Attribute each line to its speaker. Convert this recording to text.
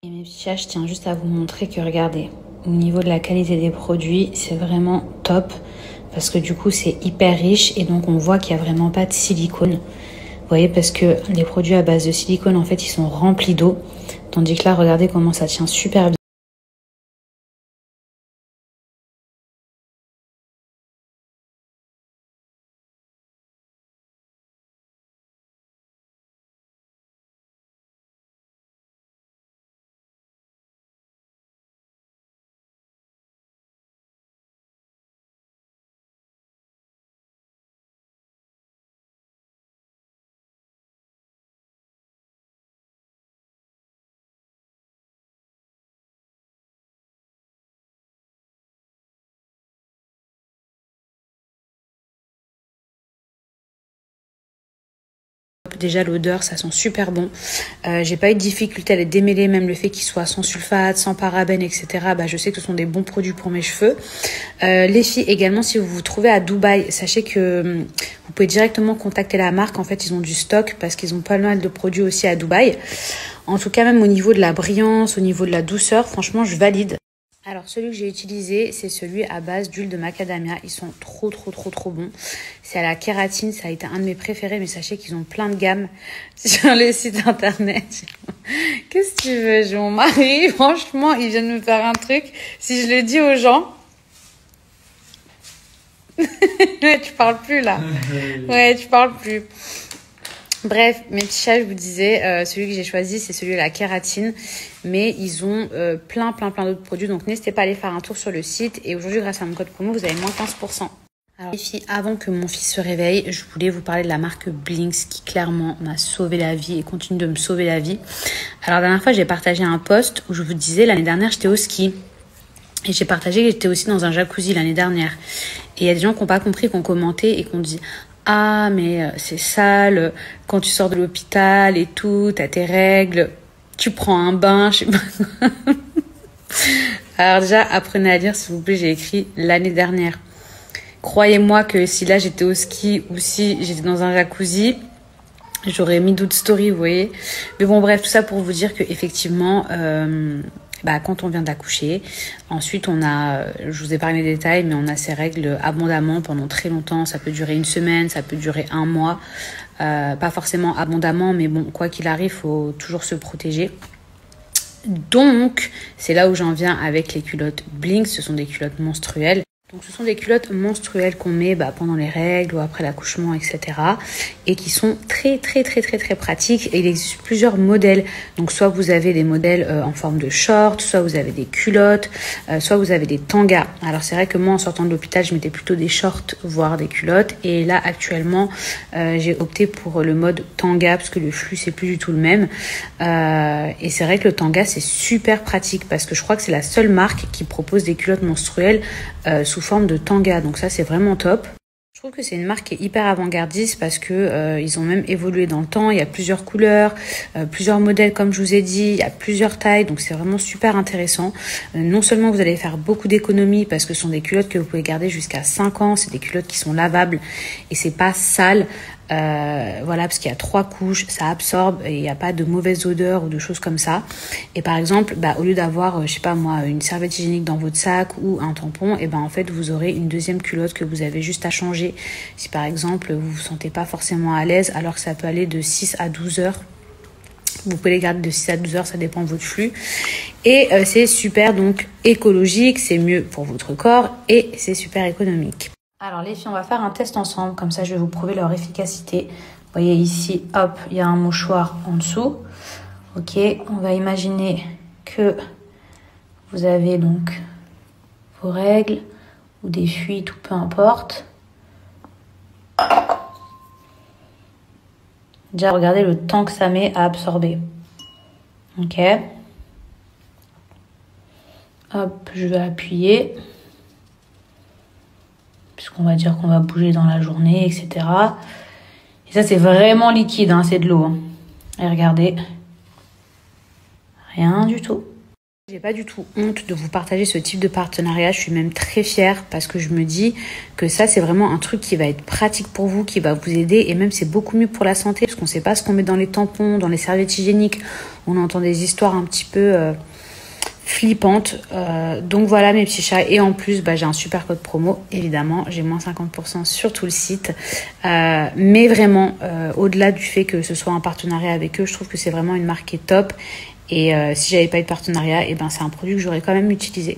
Speaker 1: Et mes petits chats, je tiens juste à vous montrer que regardez, au niveau de la qualité des produits, c'est vraiment top parce que du coup c'est hyper riche et donc on voit qu'il n'y a vraiment pas de silicone. Vous voyez, parce que les produits à base de silicone en fait ils sont remplis d'eau, tandis que là regardez comment ça tient super bien. Déjà l'odeur, ça sent super bon. J'ai pas eu de difficulté à les démêler, même le fait qu'ils soient sans sulfate, sans parabènes, etc. Bah, je sais que ce sont des bons produits pour mes cheveux. Les filles également, si vous vous trouvez à Dubaï, sachez que vous pouvez directement contacter la marque. En fait, ils ont du stock parce qu'ils ont pas mal de produits aussi à Dubaï. En tout cas, même au niveau de la brillance, au niveau de la douceur, franchement, je valide. Alors celui que j'ai utilisé, c'est celui à base d'huile de macadamia. Ils sont trop bons. C'est à la kératine, ça a été un de mes préférés, mais sachez qu'ils ont plein de gammes sur le site internet. Qu'est-ce que tu veux? J'ai mon mari, franchement, il vient de me faire un truc. Si je le dis aux gens... Ouais, tu parles plus là. Ouais, tu parles plus. Bref, mes petits chats, je vous disais, celui que j'ai choisi, c'est celui à la kératine. Mais ils ont plein d'autres produits. Donc, n'hésitez pas à aller faire un tour sur le site. Et aujourd'hui, grâce à mon code promo, vous avez moins 15%. Alors, les filles, avant que mon fils se réveille, je voulais vous parler de la marque Blinks qui, clairement, m'a sauvé la vie et continue de me sauver la vie. Alors, la dernière fois, j'ai partagé un post où je vous disais, l'année dernière, j'étais au ski. Et j'ai partagé que j'étais aussi dans un jacuzzi l'année dernière. Et il y a des gens qui n'ont pas compris, qui ont commenté et qui ont dit... Ah, mais c'est sale, quand tu sors de l'hôpital et tout, t'as tes règles, tu prends un bain, je sais pas quoi. Alors déjà, apprenez à lire, s'il vous plaît, j'ai écrit l'année dernière. Croyez-moi que si là j'étais au ski ou si j'étais dans un jacuzzi, j'aurais mis d'autres stories, vous voyez. Mais bon, bref, tout ça pour vous dire que effectivement, quand on vient d'accoucher, ensuite on a, je vous ai parlé des détails, mais on a ces règles abondamment pendant très longtemps. Ça peut durer une semaine, ça peut durer un mois. Pas forcément abondamment, mais bon, quoi qu'il arrive, faut toujours se protéger. Donc, c'est là où j'en viens avec les culottes Blinks. Ce sont des culottes menstruelles. Donc, ce sont des culottes menstruelles qu'on met pendant les règles ou après l'accouchement, etc. Et qui sont très pratiques. Et il existe plusieurs modèles. Donc, soit vous avez des modèles en forme de short, soit vous avez des culottes, soit vous avez des tangas. Alors, c'est vrai que moi, en sortant de l'hôpital, je mettais plutôt des shorts, voire des culottes. Et là, actuellement, j'ai opté pour le mode tanga parce que le flux, c'est plus du tout le même. Et c'est vrai que le tanga, c'est super pratique parce que je crois que c'est la seule marque qui propose des culottes menstruelles sous forme de tanga, donc ça c'est vraiment top. Je trouve que c'est une marque qui est hyper avant-gardiste parce que ils ont même évolué dans le temps. Il y a plusieurs couleurs, plusieurs modèles comme je vous ai dit, il y a plusieurs tailles, donc c'est vraiment super intéressant. Non seulement vous allez faire beaucoup d'économies parce que ce sont des culottes que vous pouvez garder jusqu'à 5 ans, c'est des culottes qui sont lavables et c'est pas sale. Voilà, parce qu'il y a 3 couches, ça absorbe et il n'y a pas de mauvaise odeur ou de choses comme ça. Et par exemple, au lieu d'avoir, je sais pas moi, une serviette hygiénique dans votre sac ou un tampon, et en fait, vous aurez une deuxième culotte que vous avez juste à changer. Si par exemple, vous vous sentez pas forcément à l'aise, alors que ça peut aller de 6 à 12 heures. Vous pouvez les garder de 6 à 12 heures, ça dépend de votre flux. Et c'est super donc écologique, c'est mieux pour votre corps et c'est super économique. Alors les filles, on va faire un test ensemble, comme ça je vais vous prouver leur efficacité. Vous voyez ici, hop, il y a un mouchoir en dessous. Ok, on va imaginer que vous avez donc vos règles ou des fuites ou peu importe. Déjà, regardez le temps que ça met à absorber. Ok. Hop, je vais appuyer. Puisqu'on va dire qu'on va bouger dans la journée, etc. Et ça, c'est vraiment liquide, hein, c'est de l'eau. Hein. Et regardez. Rien du tout. J'ai pas du tout honte de vous partager ce type de partenariat. Je suis même très fière parce que je me dis que ça, c'est vraiment un truc qui va être pratique pour vous, qui va vous aider. Et même, c'est beaucoup mieux pour la santé parce qu'on sait pas ce qu'on met dans les tampons, dans les serviettes hygiéniques. on entend des histoires un petit peu flippante. Donc voilà mes petits chats, et en plus j'ai un super code promo, évidemment j'ai moins 50% sur tout le site, mais vraiment au-delà du fait que ce soit un partenariat avec eux, je trouve que c'est vraiment une marque qui est top, et si j'avais pas eu de partenariat, et c'est un produit que j'aurais quand même utilisé.